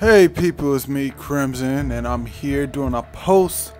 Hey people, it's me Crimson, and I'm here doing a post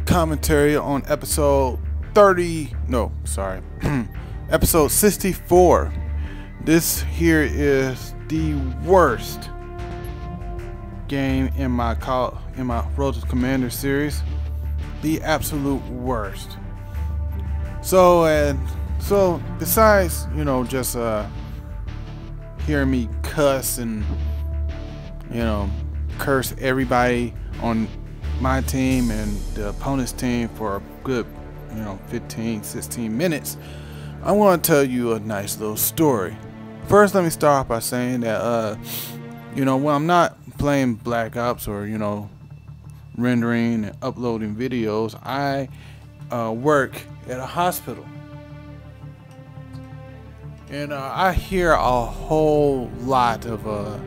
commentary on episode 30. No, sorry, episode 64. This here is the worst game in my Road to Commander series. The absolute worst. So besides, just hearing me cuss and curse everybody on my team and the opponent's team for a good 15 16 minutes, I want to tell you a nice little story. First, let me start by saying that when I'm not playing Black Ops or rendering and uploading videos, I work at a hospital, and I hear a whole lot of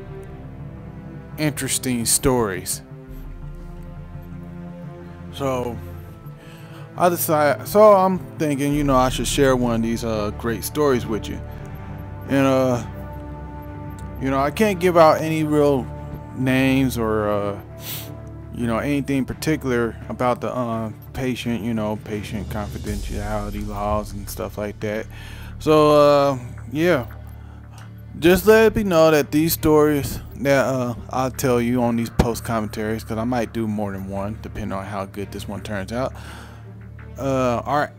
interesting stories. So I'm thinking, I should share one of these great stories with you. And I can't give out any real names or anything particular about the patient, patient confidentiality laws and stuff like that. So yeah, just let it be known that these stories that I'll tell you on these post commentaries, because I might do more than one depending on how good this one turns out, are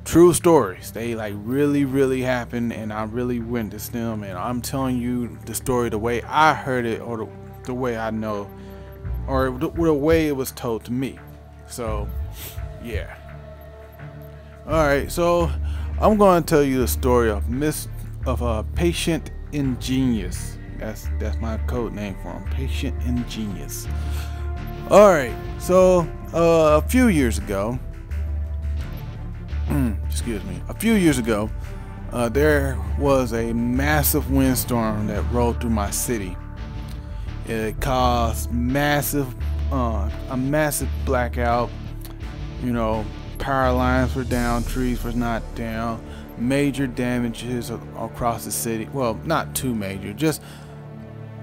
true stories. They really happened, and I really witnessed them, and I'm telling you the story the way I heard it, or the way I know, or the way it was told to me. So yeah, alright, so I'm going to tell you the story of Patient Ingenious. That's my code name for him, Patient Ingenious. Alright, so a few years ago, there was a massive windstorm that rolled through my city. It caused a massive blackout. Power lines were down, trees were knocked down, major damages across the city. Well, not too major, just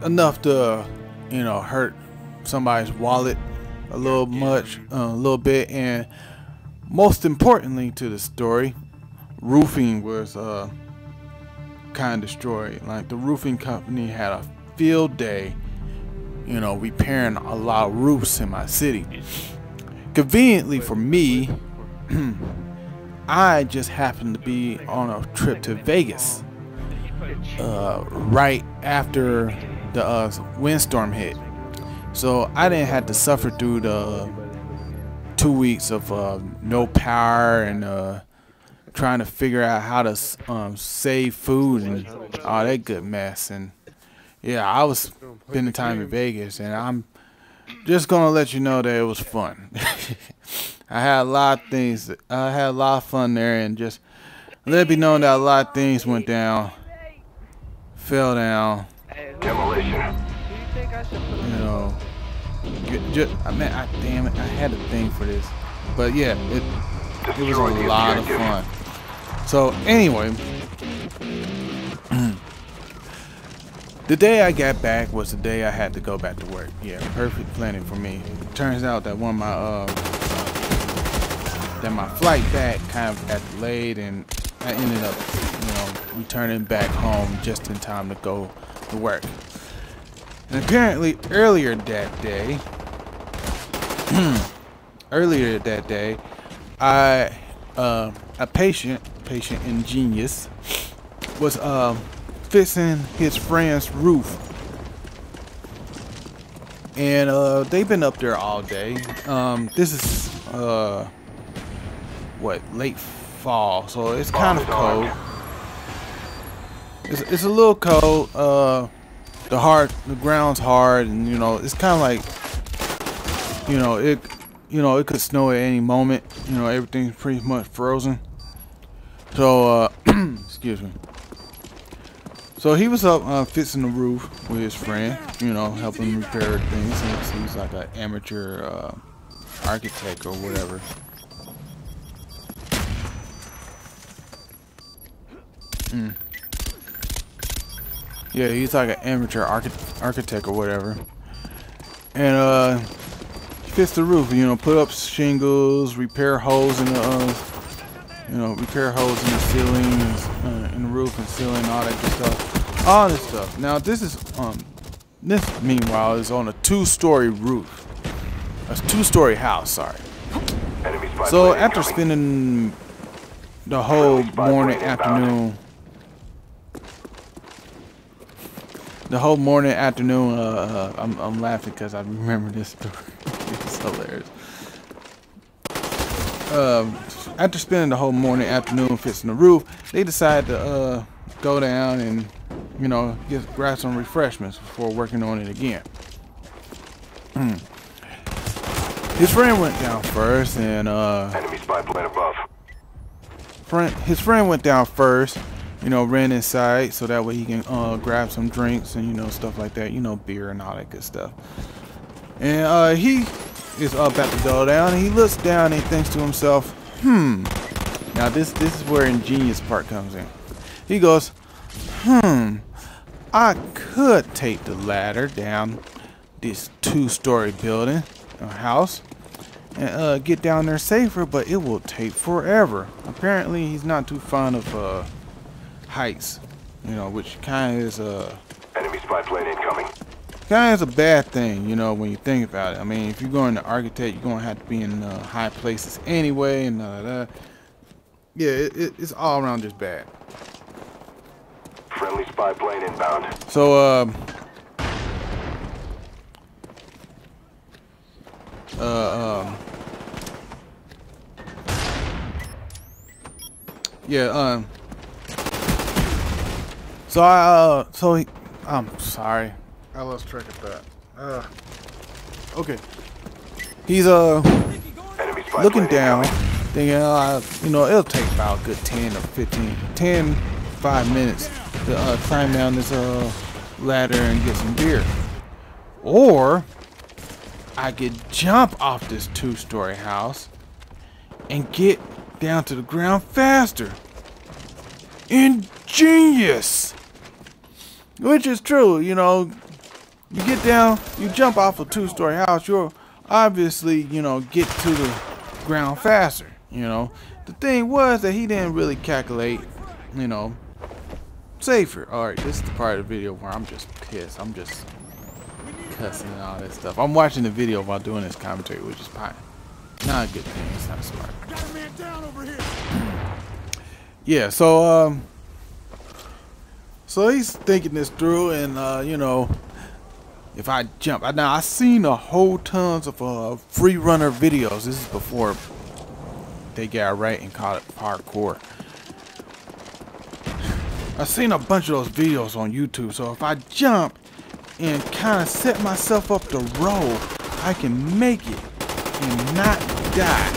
enough to hurt somebody's wallet a little bit. And most importantly to the story, roofing was kind of destroyed. Like, the roofing company had a field day repairing a lot of roofs in my city. Conveniently for me, I just happened to be on a trip to Vegas right after the windstorm hit, so I didn't have to suffer through the 2 weeks of no power and trying to figure out how to save food and all that good mess. And yeah, I was spending time in Vegas, and I'm just gonna let you know that it was fun. I had a lot of fun there, and just let it be known that a lot of things went down, fell down. Demolition. Damn it, I had a thing for this, but yeah, it was a lot of fun. So anyway, the day I got back was the day I had to go back to work. Yeah, perfect planning for me. It turns out that my flight back kind of got delayed, and I ended up returning back home just in time to go to work. And apparently earlier that day, a patient Ingenious was fixing his friend's roof, and they've been up there all day. This is late fall, so it's kind of cold. It's a little cold. The ground's hard, and it's kind of like it could snow at any moment. Everything's pretty much frozen. So excuse me. So he was up fixing the roof with his friend, helping him repair things. He's like an amateur architect or whatever. Yeah, he's like an amateur architect or whatever. And he fits the roof. You know, put up shingles, repair holes in the repair holes in the ceiling, in the roof and ceiling, all that good stuff. All this stuff. Now this is this meanwhile is on a 2-story roof. A 2-story house, sorry. So after spending the whole morning, afternoon, I'm laughing because I remember this story. It's hilarious. After spending the whole morning, afternoon fixing the roof, they decided to go down and, you know, grab some refreshments before working on it again. His friend went down first, and enemy spy plane above. His friend went down first, you know, ran inside so that way he can grab some drinks and, you know, stuff like that, you know, beer and all that good stuff. And he is about to go down, and he looks down and he thinks to himself, now this is where ingenious part comes in. He goes, I could take the ladder down this 2-story building or house and get down there safer, but it will take forever. Apparently he's not too fond of heights, you know, which kind of is enemy spy plane incoming. Kind of is a bad thing, you know, when you think about it. I mean, if you're going to architect, you're going to have to be in high places anyway, and yeah, it's all around just bad. Friendly spy plane inbound. So yeah, I'm sorry, I lost track of that. Okay, he's looking down, thinking, you know, it'll take about a good 5 minutes to climb down this ladder and get some beer, or I could jump off this 2-story house and get down to the ground faster. Ingenious! Which is true, you know. You get down, you jump off a 2-story house, you'll obviously, you know, get to the ground faster, you know. The thing was that he didn't really calculate, you know, safer. Alright, this is the part of the video where I'm just pissed. I'm just cussing and all that stuff. I'm watching the video while doing this commentary, which is fine. Not a good thing. It's not smart. I got a man down over here. Yeah, so he's thinking this through, and you know, if I jump, now I seen a whole tons of free runner videos. This is before they got right and called it parkour. I seen a bunch of those videos on YouTube. So if I jump and kind of set myself up to roll, I can make it and not die.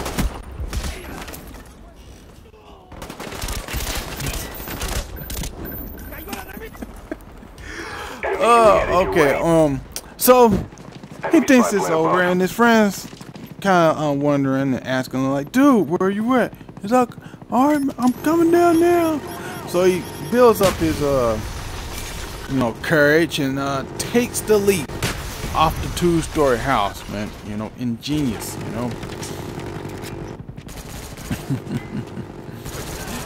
Okay, so he thinks it's over, and his friends kind of wondering and asking, like, dude, where are you at? He's like, alright, I'm coming down now. So he builds up his you know, courage and takes the leap off the 2-story house, man. You know, ingenious, you know.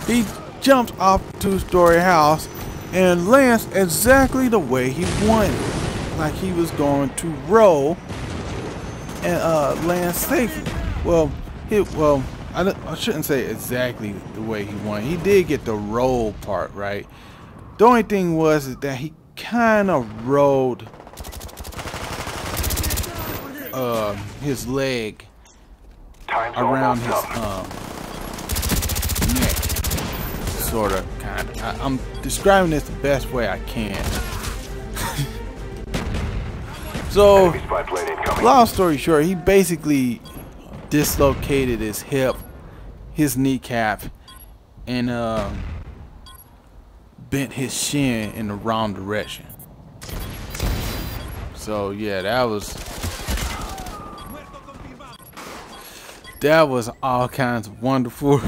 He jumps off the 2-story house and lands exactly the way he wanted, like he was going to roll and land safely. Well, I shouldn't say exactly the way he wanted. He did get the roll part right. The only thing was that he kind of rolled his leg around his neck, sort of, kind of. I'm describing this the best way I can. So, long story short, he basically dislocated his hip, his kneecap, and bent his shin in the wrong direction. So yeah, that was all kinds of wonderful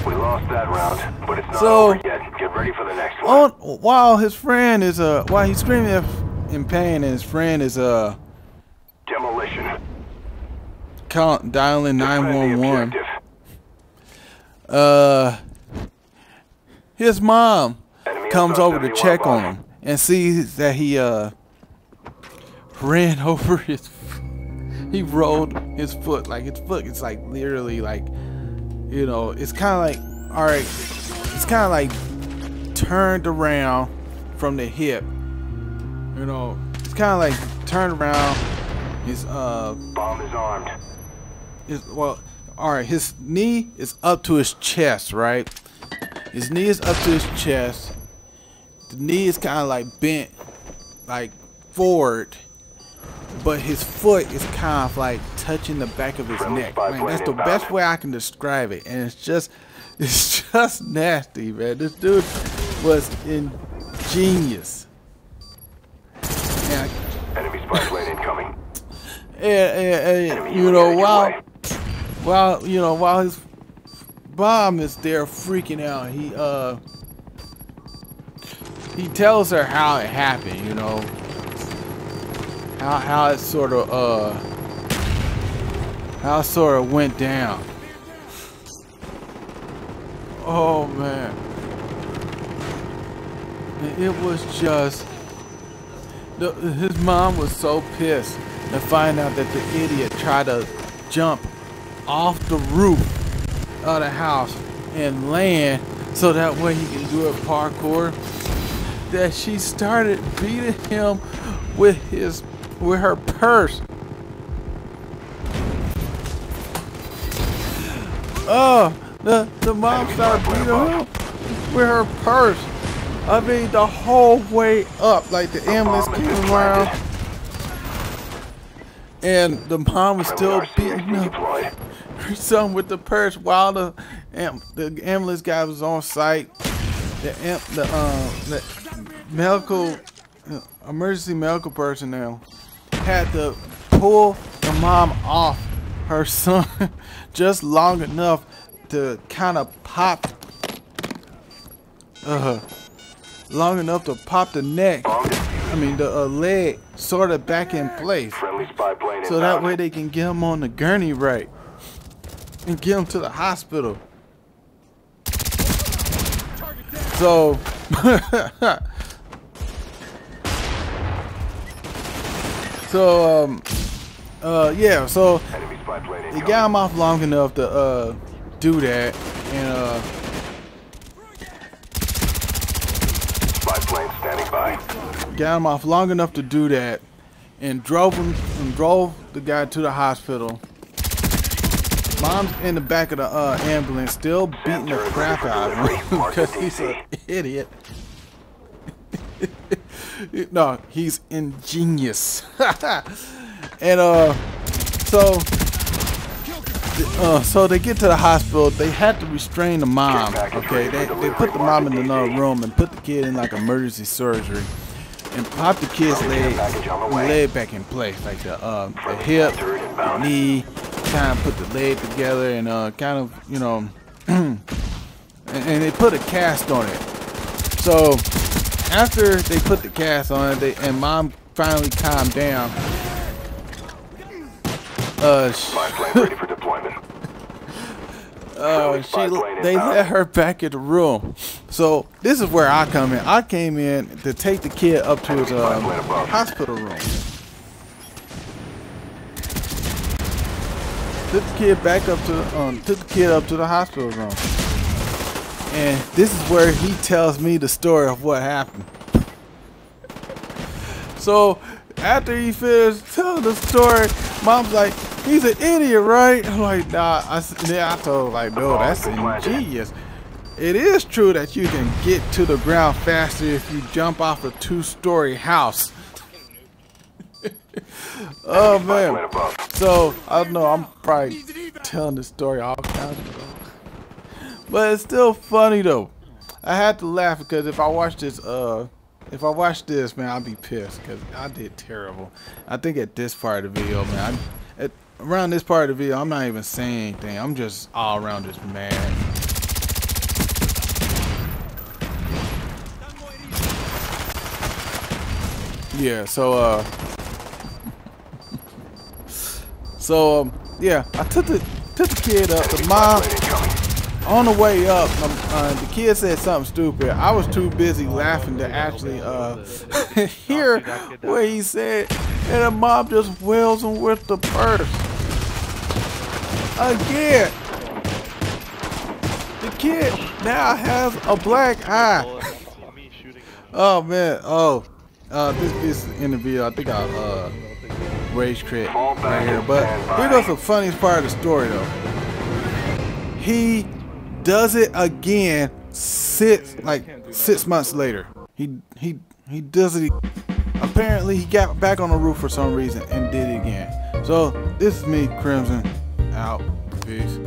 We lost that round, but it's not So, over yet. Get ready for the next one. while his friend is while he's screaming in pain, and his friend is Demolition. dialing Defend the 911. objective. His mom Enemy comes outside over to 71 check on bomb. him and sees that he ran over his. He rolled his foot, like his foot is like literally like, you know, it's kind of like, all right, it's kind of like turned around from the hip, you know, it's kind of like turned around. His Bomb is armed. well, all right, his knee is up to his chest, right? His knee is up to his chest. The knee is kind of like bent, like forward, but his foot is kind of like touching the back of his neck. Man, that's the best way I can describe it, and it's just nasty, man. This dude was ingenious. Yeah. Enemy spy plane incoming. And you know, while his mom is there freaking out, he tells her how it happened, you know, how it sort of went down. Oh man, it was just his mom was so pissed to find out that the idiot tried to jump off the roof of the house and land so that way he can do a parkour, that she started beating him with her purse. The mom started beating him with her purse. I mean, the whole way up, like the ambulance came around, and the mom was still beating her son with the purse while the ambulance guy was on site. The emergency medical personnel had to pull the mom off her son just long enough to kind of pop, long enough to pop the neck. I mean the leg sort of back in place, so that way they can get him on the gurney right and get him to the hospital. So yeah, so they got him off long enough to do that, and spy plane standing by. got him off long enough to do that, and drove the guy to the hospital. Mom's in the back of the ambulance, still beating the crap out of him because he's an idiot. No, he's ingenious. And so they get to the hospital. They had to restrain the mom. Okay, they put the mom in another room and put the kid in like emergency surgery and pop the kid's leg back in place, like the hip, the knee. Kind of put the leg together and kind of, you know, and they put a cast on it. So after they put the cast on it, and mom finally calmed down. Ready for deployment. They let her back in the room. So this is where I come in. I came in to take the kid up to his hospital room. Took the kid back up to the hospital room, and this is where he tells me the story of what happened. So after he finished telling the story, mom's like, "He's an idiot, right?" I'm like, "Nah." I told her, like, "No, that's ingenious. It is true that you can get to the ground faster if you jump off a 2-story house." Oh man. So I don't know, I'm probably telling the story all kinds of stuff, but it's still funny though. I had to laugh because if I watch this, man, I'll be pissed because I did terrible. I think at this part of the video, man, around this part of the video, I'm not even saying anything. I'm just all around just mad. Yeah, yeah, I took the kid up. The mom, on the way up, the kid said something stupid. I was too busy laughing to actually hear what he said, and the mom just wails him with the purse again. The kid now has a black eye. Oh man, this interview, I think I'll rage quit right here. But here goes the funniest part of the story though. He does it again 6 months later. He does it. Apparently he got back on the roof for some reason and did it again. So this is me, Crimson, out. Peace.